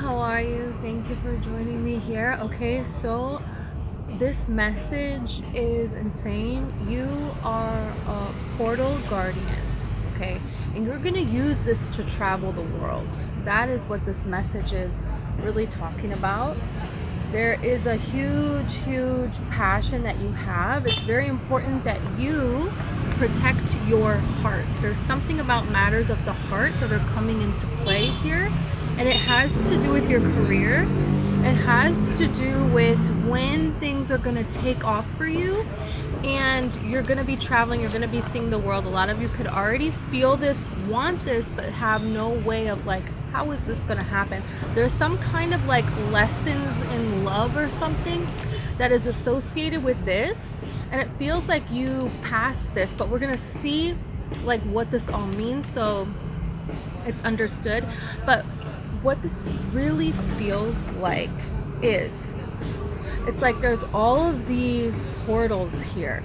how are you? Thank you for joining me here. Okay, so this message is insane. You are a portal guardian, okay? And you're gonna use this to travel the world. That is what this message is really talking about. There is a huge passion that you have. It's very important that you protect your heart. There's something about matters of the heart that are coming into play here, and it has to do with your career. It has to do with when things are going to take off for you, and you're going to be traveling, you're going to be seeing the world. A lot of you could already feel this, want this, but have no way of how is this going to happen? There's some kind of lessons in love or something that is associated with this, and it feels like you passed this, but we're going to see what this all means so it's understood. But what this really feels like is it's like there's all of these portals here,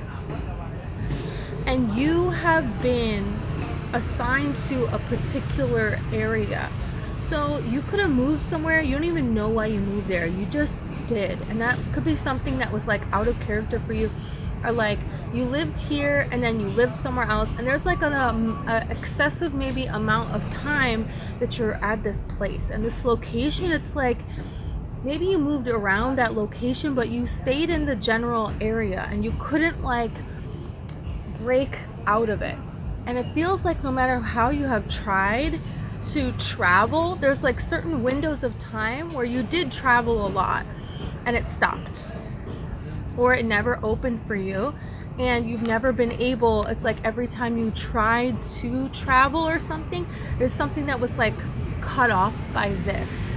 and you have been assigned to a particular area. So you could have moved somewhere, you don't even know why you moved there, you just did. And that could be something that was out of character for you, or you lived here and then you lived somewhere else, and there's an excessive maybe amount of time that you're at this place and this location. It's maybe you moved around that location, but you stayed in the general area and you couldn't break out of it. And it feels like no matter how you have tried to travel, there's certain windows of time where you did travel a lot and it stopped, or it never opened for you, and you've never been able. It's every time you tried to travel or something, there's something that was cut off by this.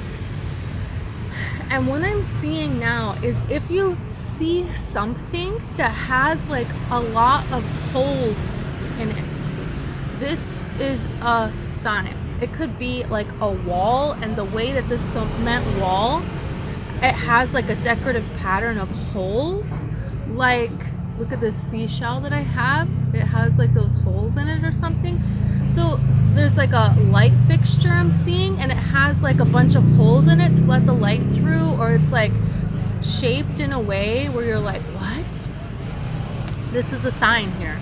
And what I'm seeing now is if you see something that has a lot of holes in it, this is a sign. It could be a wall, and the way that this cement wall, it has a decorative pattern of holes. Look at this seashell that I have. It has those holes in it or something. So there's a light fixture I'm seeing, and it has a bunch of holes in it to let the light through, or it's shaped in a way where you're what? This is a sign here.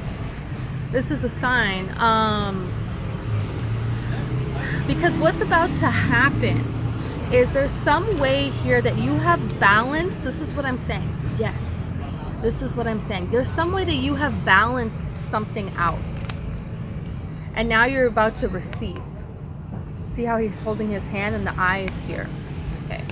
This is a sign. Because what's about to happen is there's some way here that you have balanced. This is what I'm saying. Yes, this is what I'm saying. There's some way that you have balanced something out, and now you're about to receive. See how he's holding his hand and the eye is here. Okay,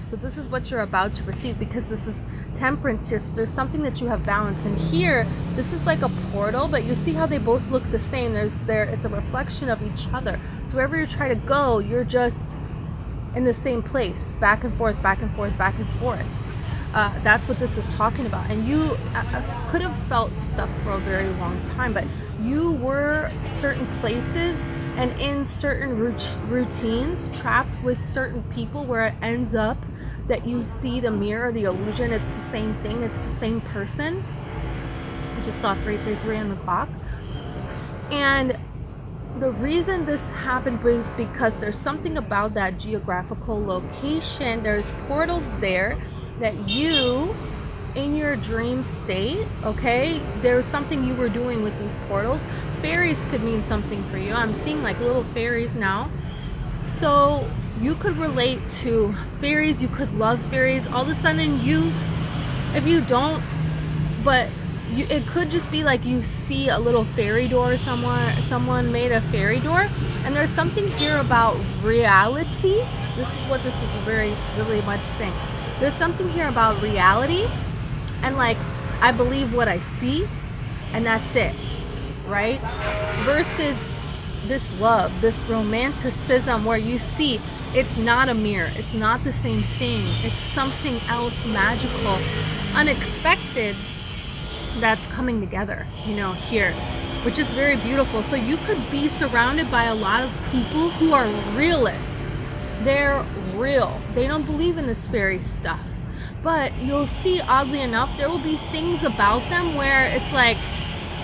so this is what you're about to receive, because this is temperance here. So there's something that you have balanced, and here this is a portal, but you see how they both look the same. It's a reflection of each other. So wherever you try to go, you're just in the same place, back and forth, back and forth, back and forth. That's what this is talking about. And you could have felt stuck for a very long time, but you were certain places and in certain routines, trapped with certain people, where it ends up that you see the mirror, the illusion. It's the same thing. It's the same person. I just saw 333 on the clock. And the reason this happened was because there's something about that geographical location. There's portals there that you, in your dream state, okay, there's something you were doing with these portals. Fairies could mean something for you. I'm seeing little fairies now. So you could relate to fairies, you could love fairies. All of a sudden if you don't, but it could just be you see a little fairy door somewhere, someone made a fairy door, and there's something here about reality. This is what this is really much saying. There's something here about reality, and I believe what I see, and that's it, right? Versus this love, this romanticism, where you see it's not a mirror, it's not the same thing, it's something else magical, unexpected, that's coming together, here, which is very beautiful. So you could be surrounded by a lot of people who are realists. They're real. They don't believe in this fairy stuff. But you'll see, oddly enough, there will be things about them where it's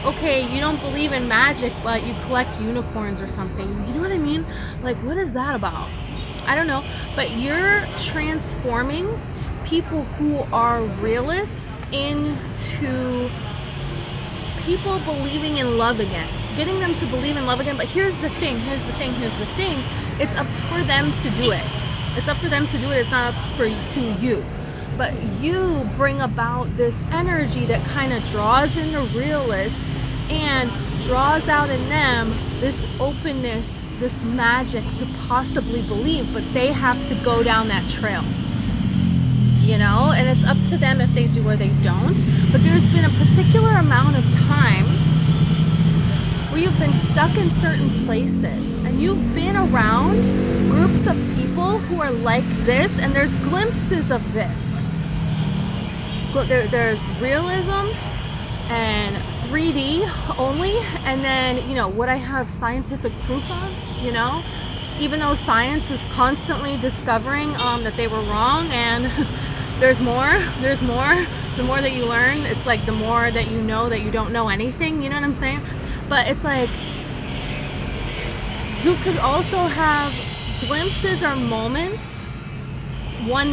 okay, you don't believe in magic, but you collect unicorns or something. You know what I mean? What is that about? I don't know, but you're transforming people who are realists into people believing in love again, getting them to believe in love again. But here's the thing, it's up for them to do it. It's up for them to do it. It's not up to you. But you bring about this energy that kind of draws in the realists and draws out in them this openness, this magic to possibly believe, but they have to go down that trail. You know, and it's up to them if they do or they don't. But there's been a particular amount of time where you've been stuck in certain places and you've been around groups of people who are like this, and there's glimpses of this. There's realism and 3D only, and then, you know, what I have scientific proof of, you know, even though science is constantly discovering that they were wrong, and there's more. The more that you learn, it's like the more that you know that you don't know anything, you know what I'm saying? But it's like, you could also have glimpses or moments, one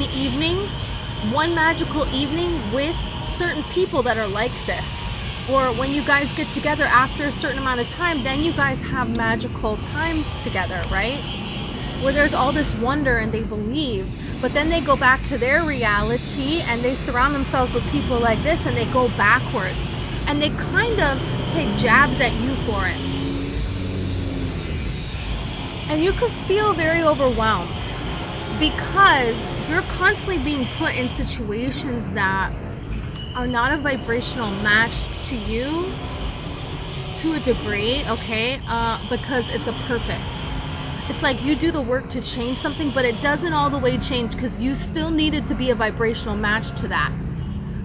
magical evening with certain people that are like this. Or when you guys get together after a certain amount of time, then you guys have magical times together, right? Where there's all this wonder and they believe, but then they go back to their reality and they surround themselves with people like this and they go backwards. And they kind of take jabs at you for it. And you could feel very overwhelmed because you're constantly being put in situations that are not a vibrational match to you to a degree, okay? Because it's a purpose. It's like you do the work to change something, but it doesn't all the way change because you still needed to be a vibrational match to that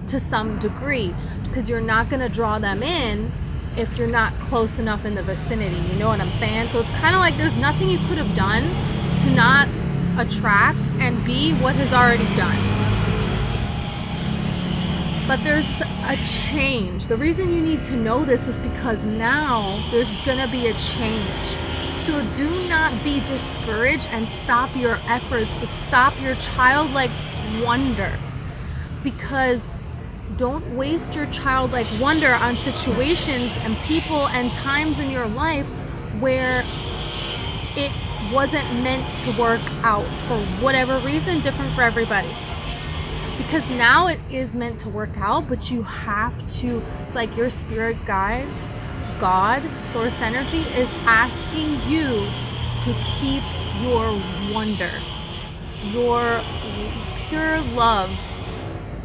to some degree, because you're not going to draw them in if you're not close enough in the vicinity. You know what I'm saying? So it's kind of like there's nothing you could have done to not attract and be what has already done. But there's a change. The reason you need to know this is because now there's gonna be a change. So do not be discouraged and stop your efforts, stop your childlike wonder. Because don't waste your childlike wonder on situations and people and times in your life where it wasn't meant to work out for whatever reason, different for everybody. Because now it is meant to work out, but you have to, it's like your spirit guides, God, source energy is asking you to keep your wonder, your pure love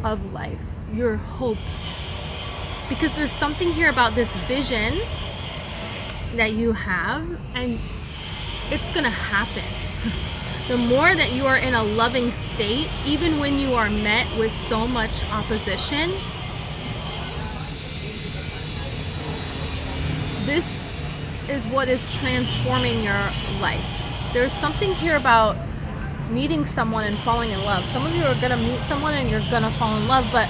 of life, your hope. Because there's something here about this vision that you have, and it's gonna happen. The more that you are in a loving state, even when you are met with so much opposition, this is what is transforming your life. There's something here about meeting someone and falling in love. Some of you are gonna meet someone and you're gonna fall in love, but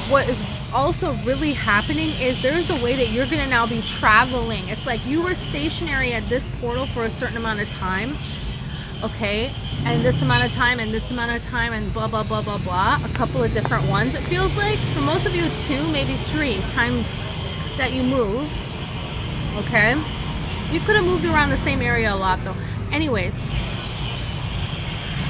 what is also really happening is there's a way that you're gonna now be traveling. It's like you were stationary at this portal for a certain amount of time, okay, and this amount of time and this amount of time and blah blah blah blah blah, a couple of different ones, it feels like. For most of you, 2, maybe 3 times that you moved, okay? You could have moved around the same area a lot though. Anyways,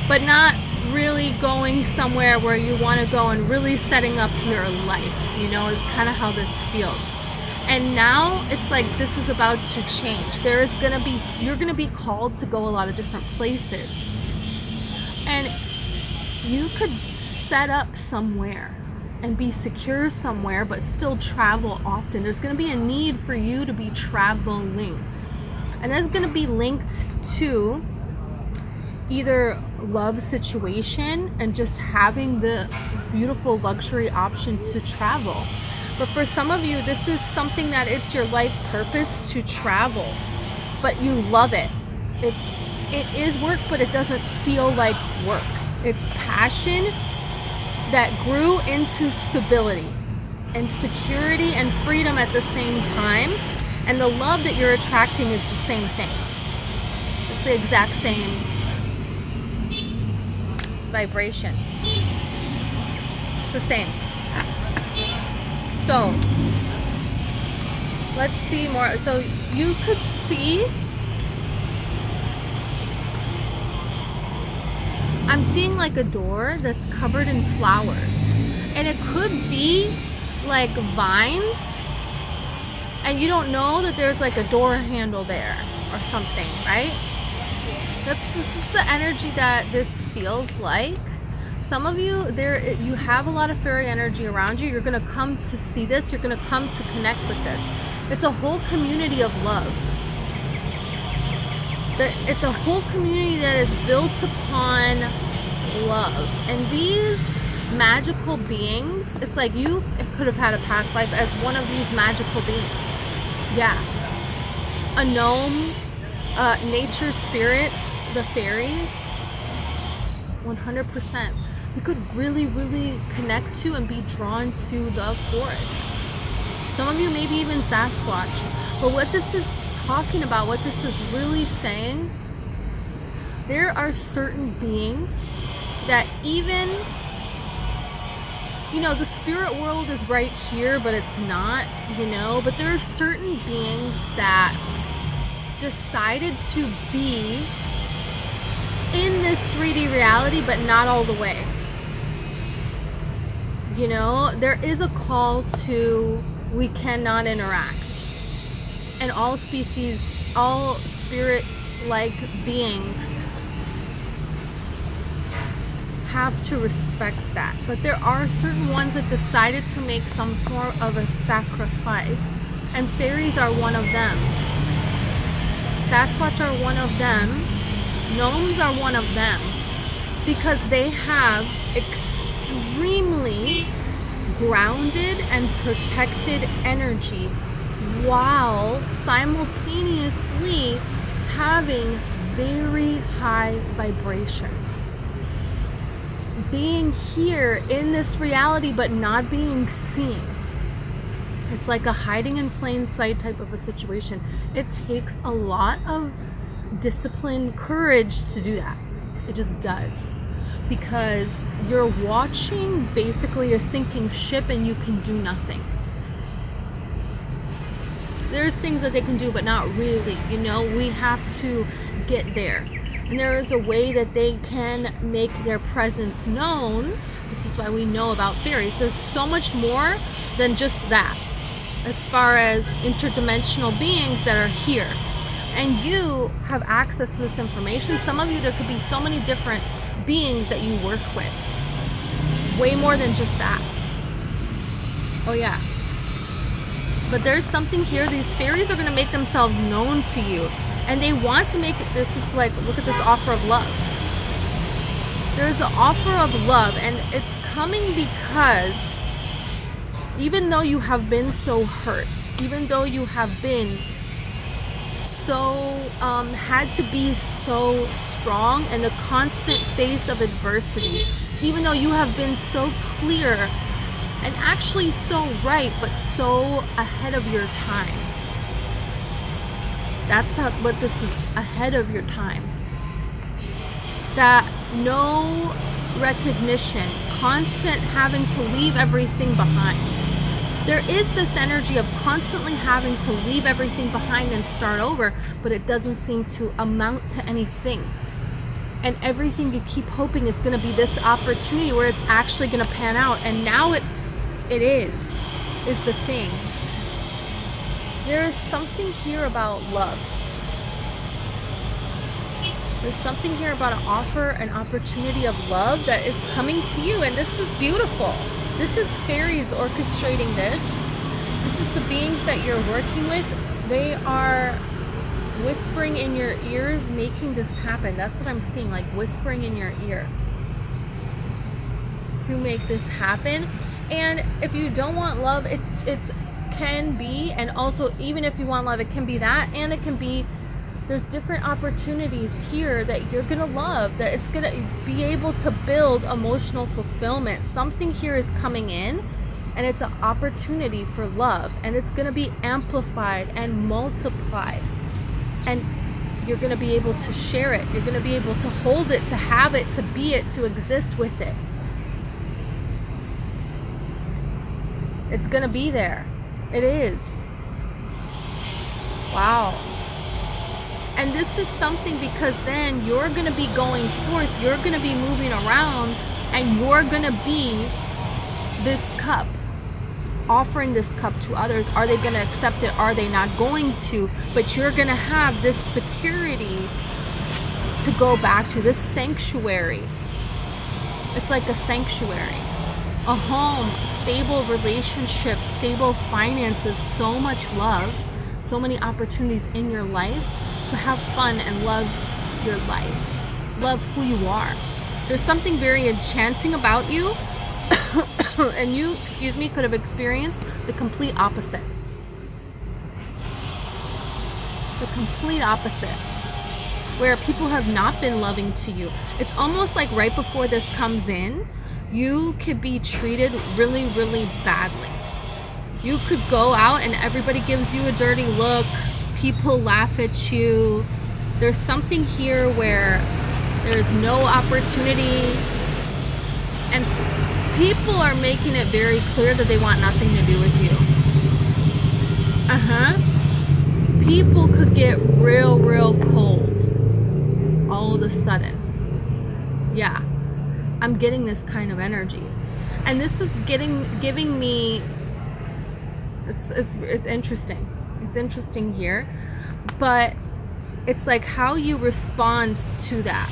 but not really going somewhere where you want to go and really setting up your life, you know, is kind of how this feels. And now it's like this is about to change. There is gonna be, you're gonna be called to go a lot of different places, and you could set up somewhere and be secure somewhere but still travel often. There's gonna be a need for you to be traveling, and that's gonna be linked to either love situation and just having the beautiful luxury option to travel. But for some of you, this is something that it's your life purpose to travel, but you love it. It is work, but it doesn't feel like work. It's passion that grew into stability and security and freedom at the same time. And the love that you're attracting is the same thing. It's the exact same vibration. It's the same. So let's see more. So you could see, I'm seeing like a door that's covered in flowers, and it could be like vines, and you don't know that there's like a door handle there or something, right? This is the energy that this feels like. Some of you, you have a lot of fairy energy around you. You're going to come to see this. You're going to come to connect with this. It's a whole community of love. It's a whole community that is built upon love. And these magical beings, it's like you could have had a past life as one of these magical beings. Yeah. A gnome, nature spirits, the fairies, 100%. You could really, really connect to and be drawn to the forest. Some of you maybe even Sasquatch. But what this is talking about, what this is really saying, there are certain beings that even, you know, the spirit world is right here, but it's not, you know, but there are certain beings that decided to be in this 3D reality, but not all the way. You know, there is a call to, we cannot interact. And all species, all spirit-like beings have to respect that. But there are certain ones that decided to make some sort of a sacrifice. And fairies are one of them. Sasquatch are one of them. Gnomes are one of them. Because they have extremely grounded and protected energy while simultaneously having very high vibrations. Being here in this reality but not being seen. It's like a hiding in plain sight type of a situation. It takes a lot of discipline, courage to do that. It just does. Because you're watching basically a sinking ship and you can do nothing. There's things that they can do, but not really. You know, we have to get there. And there is a way that they can make their presence known. This is why we know about fairies. There's so much more than just that. As far as interdimensional beings that are here. And you have access to this information. Some of you, there could be so many different beings that you work with. Way more than just that. Oh yeah. But there's something here. These fairies are going to make themselves known to you. And they want to make it, this is like, look at this offer of love. There's an offer of love, and it's coming because even though you have been so hurt, even though you have been so, had to be so strong in the constant face of adversity, even though you have been so clear and actually so right, but so ahead of your time. That's not what this is, ahead of your time. That no recognition, constant having to leave everything behind. There is this energy of constantly having to leave everything behind and start over, but it doesn't seem to amount to anything. And everything you keep hoping is going to be this opportunity where it's actually going to pan out. And now it is the thing. There's something here about love. There's something here about an offer, an opportunity of love that is coming to you. And this is beautiful. This is fairies orchestrating this. This is the beings that you're working with. They are whispering in your ears, making this happen. That's what I'm seeing, like whispering in your ear to make this happen. And if you don't want love, it's can be, and also even if you want love, it can be that, and it can be, there's different opportunities here that you're gonna love, that it's gonna be able to build emotional fulfillment. Something here is coming in, and it's an opportunity for love, and it's gonna be amplified and multiplied. And you're going to be able to share it. You're going to be able to hold it, to have it, to be it, to exist with it. It's going to be there. It is. Wow. And this is something, because then you're going to be going forth, you're going to be moving around, and you're going to be this cup, offering this cup to others. Are they going to accept it? Are they not going to? But you're going to have this security to go back to, this sanctuary. It's like a sanctuary, a home, stable relationships, stable finances, so much love, so many opportunities in your life to have fun and love your life, love who you are. There's something very enchanting about you, and you, could have experienced the complete opposite. The complete opposite, where people have not been loving to you. It's almost like right before this comes in, you could be treated really, really badly. You could go out and everybody gives you a dirty look. People laugh at you. There's something here where there's no opportunity, and people are making it very clear that they want nothing to do with you. People could get real, real cold all of a sudden. Yeah, I'm getting this kind of energy, and this is giving me. It's interesting. It's interesting here, but it's like how you respond to that.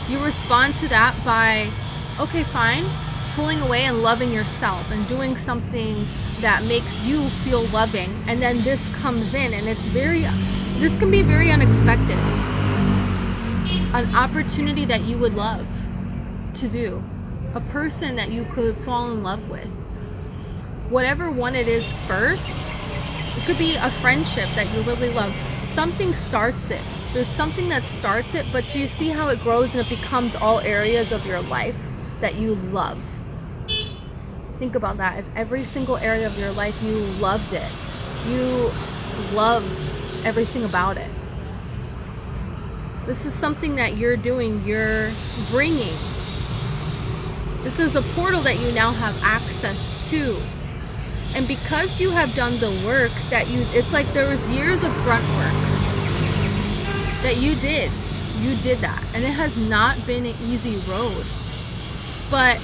You respond to that by, okay, fine, pulling away and loving yourself and doing something that makes you feel loving, and then this comes in, and this can be very unexpected. An opportunity that you would love to do, a person that you could fall in love with. Whatever one it is first, it could be a friendship that you really love. Something starts it. There's something that starts it, but do you see how it grows and it becomes all areas of your life that you love? Think about that. If every single area of your life you loved it, you love everything about it. This is something that you're doing, you're bringing. This is a portal that you now have access to. And because you have done the work it's like there was years of grunt work that you did that, and it has not been an easy road. But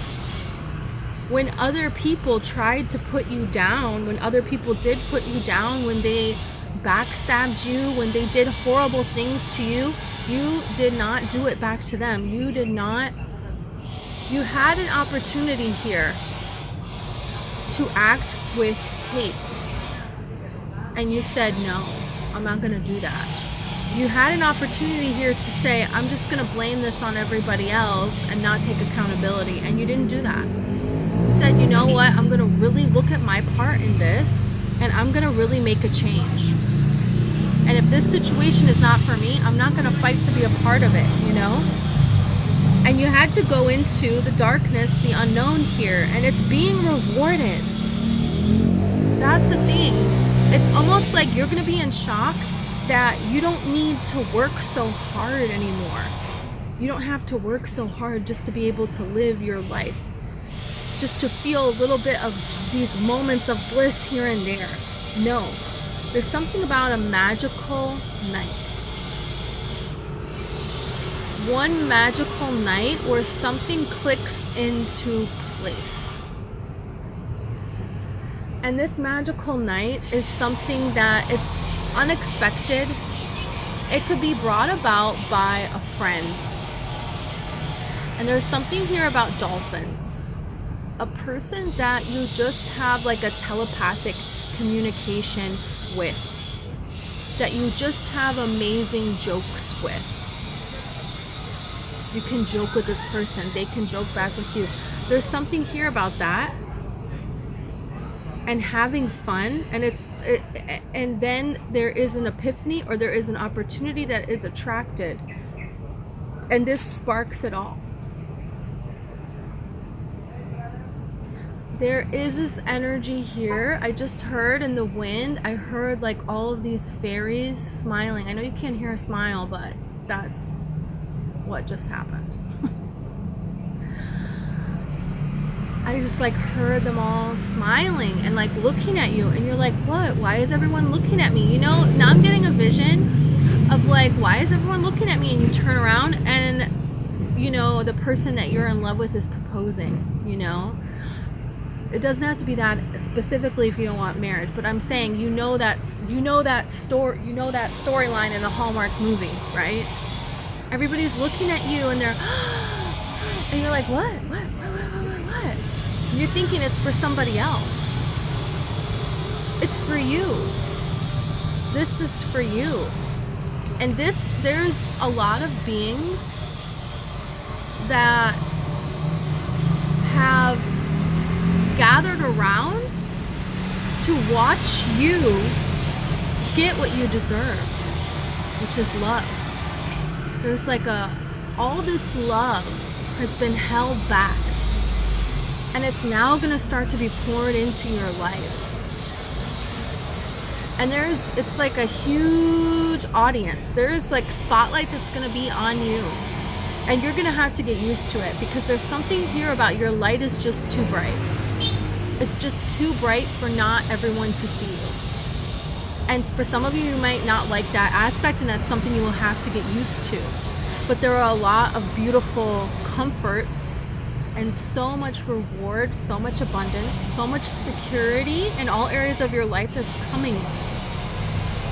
when other people tried to put you down, when other people did put you down, when they backstabbed you, when they did horrible things to you, you did not do it back to them. You had an opportunity here to act with hate, and you said, no, I'm not going to do that. You had an opportunity here to say, I'm just going to blame this on everybody else and not take accountability, and you didn't do that. You said, you know what, I'm going to really look at my part in this, and I'm going to really make a change. And if this situation is not for me, I'm not going to fight to be a part of it, And you had to go into the darkness, the unknown here, and it's being rewarded. That's the thing. It's almost like you're going to be in shock that you don't need to work so hard anymore. You don't have to work so hard just to be able to live your life. Just to feel a little bit of these moments of bliss here and there. No. There's something about a magical night. One magical night where something clicks into place. And this magical night is something that it's unexpected. It could be brought about by a friend. And there's something here about dolphins. A person that you just have like a telepathic communication with. That you just have amazing jokes with. You can joke with this person. They can joke back with you. There's something here about that. And having fun, and then there is an epiphany, or there is an opportunity that is attracted, and this sparks it all. there is this energy here. I just heard in the wind, I heard like all of these fairies smiling. I know you can't hear a smile, but that's what just happened. I just like heard them all smiling and like looking at you, and you're like, what? Why is everyone looking at me? You know, now I'm getting a vision of like, why is everyone looking at me? And you turn around and, you know, the person that you're in love with is proposing, you know? It doesn't have to be that specifically if you don't want marriage, but I'm saying, you know that storyline in a Hallmark movie, right? Everybody's looking at you and they're and you're like, what? And you're thinking it's for somebody else. It's for you. This is for you. And there's a lot of beings that have gathered around to watch you get what you deserve, which is love. There's like all this love has been held back, and it's now going to start to be poured into your life. And it's like a huge audience. There's like spotlight that's going to be on you, and you're going to have to get used to it, because there's something here about your light is just too bright. It's just too bright for not everyone to see you. And for some of you, you might not like that aspect, and that's something you will have to get used to. But there are a lot of beautiful comforts and so much reward, so much abundance, so much security in all areas of your life that's coming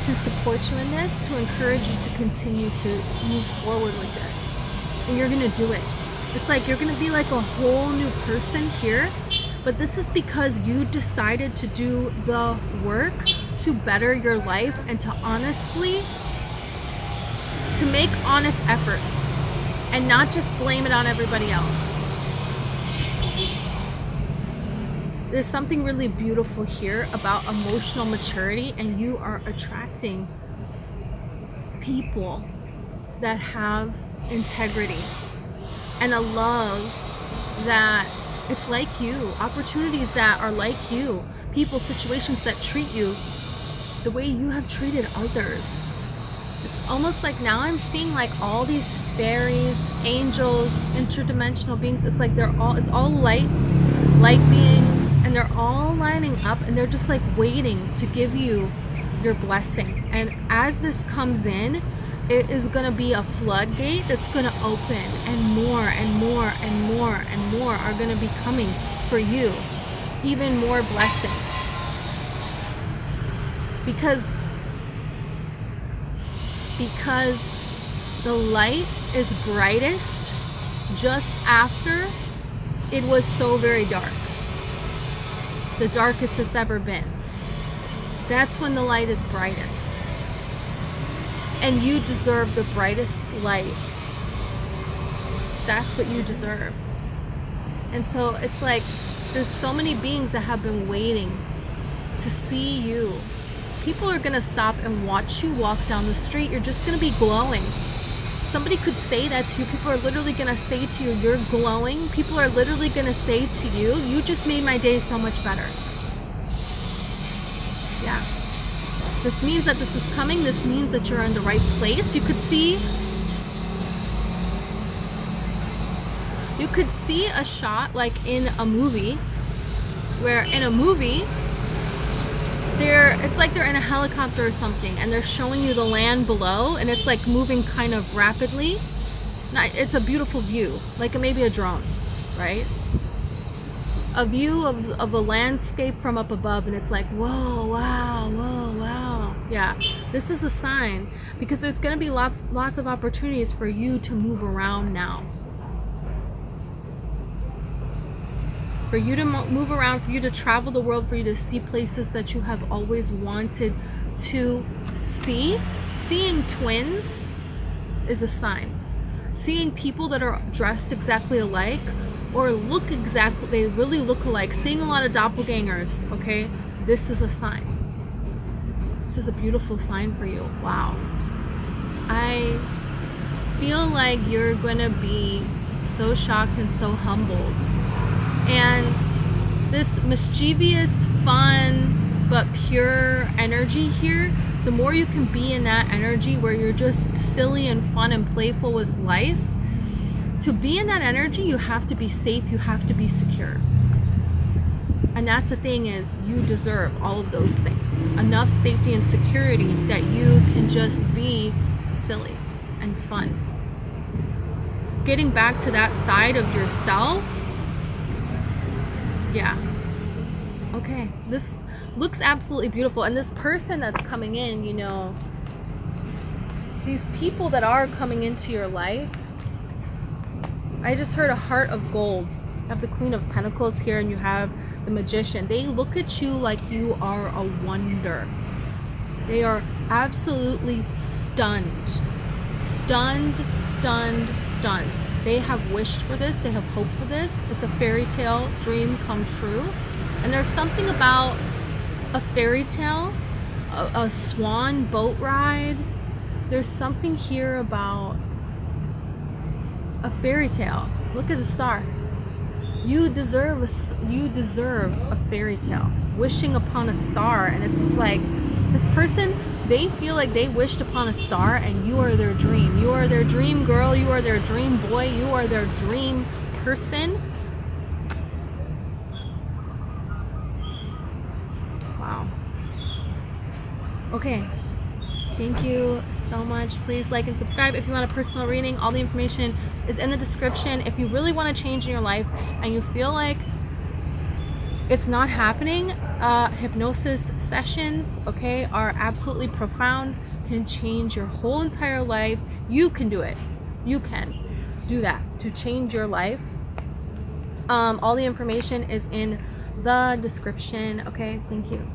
to support you in this, to encourage you to continue to move forward with this. And you're going to do it. It's like you're going to be like a whole new person here. But this is because you decided to do the work to better your life and to make honest efforts and not just blame it on everybody else. There's something really beautiful here about emotional maturity, and you are attracting people that have integrity and a love that it's like you, opportunities that are like you, people, situations that treat you the way you have treated others. It's almost like now I'm seeing like all these fairies, angels, interdimensional beings. It's like it's all light beings, and they're all lining up, and they're just like waiting to give you your blessing. And as this comes in, it is going to be a floodgate that's going to open, and more and more and more and more are going to be coming for you. Even more blessings. Because the light is brightest just after it was so very dark. The darkest it's ever been. That's when the light is brightest. And you deserve the brightest light. That's what you deserve. And so it's like there's so many beings that have been waiting to see you. People are going to stop and watch you walk down the street. You're just going to be glowing. Somebody could say that to you. People are literally going to say to you, you're glowing. People are literally going to say to you, you just made my day so much better. Yeah. This means that this is coming. This means that you're in the right place. You could see a shot like in a movie, where in a movie it's like they're in a helicopter or something, and they're showing you the land below, and it's like moving kind of rapidly. It's a beautiful view, like maybe a drone, right? A view of a landscape from up above, and it's like, whoa, wow. Yeah, this is a sign, because there's going to be lots of opportunities for you to move around now. For you to move around, for you to travel the world, for you to see places that you have always wanted to see. Seeing twins is a sign. Seeing people that are dressed exactly alike, or they really look alike. Seeing a lot of doppelgangers, okay? This is a sign. This is a beautiful sign for you. Wow. I feel like you're gonna be so shocked and so humbled. And this mischievous, fun, but pure energy here, the more you can be in that energy where you're just silly and fun and playful with life, to be in that energy, you have to be safe, you have to be secure. And that's the thing, is you deserve all of those things. Enough safety and security that you can just be silly and fun. Getting back to that side of yourself. Yeah. Okay. This looks absolutely beautiful. And this person that's coming in, you know, these people that are coming into your life, I just heard a heart of gold. You have the Queen of Pentacles here, and you have the Magician. They look at you like you are a wonder. They are absolutely stunned. Stunned, stunned, stunned. They have wished for this. They have hoped for this. It's a fairy tale dream come true. And there's something about a fairy tale, a swan boat ride. There's something here about a fairy tale. Look at the star. You deserve a fairy tale. Wishing upon a star. And it's just like, this person, they feel like they wished upon a star, and you are their dream. You are their dream girl. You are their dream boy. You are their dream person. Wow. Okay. Thank you so much. Please like and subscribe if you want a personal reading. All the information is in the description. If you really want to change in your life and you feel like it's not happening, hypnosis sessions, okay, are absolutely profound, can change your whole entire life. You can do it. You can do that to change your life. All the information is in the description. Okay, thank you.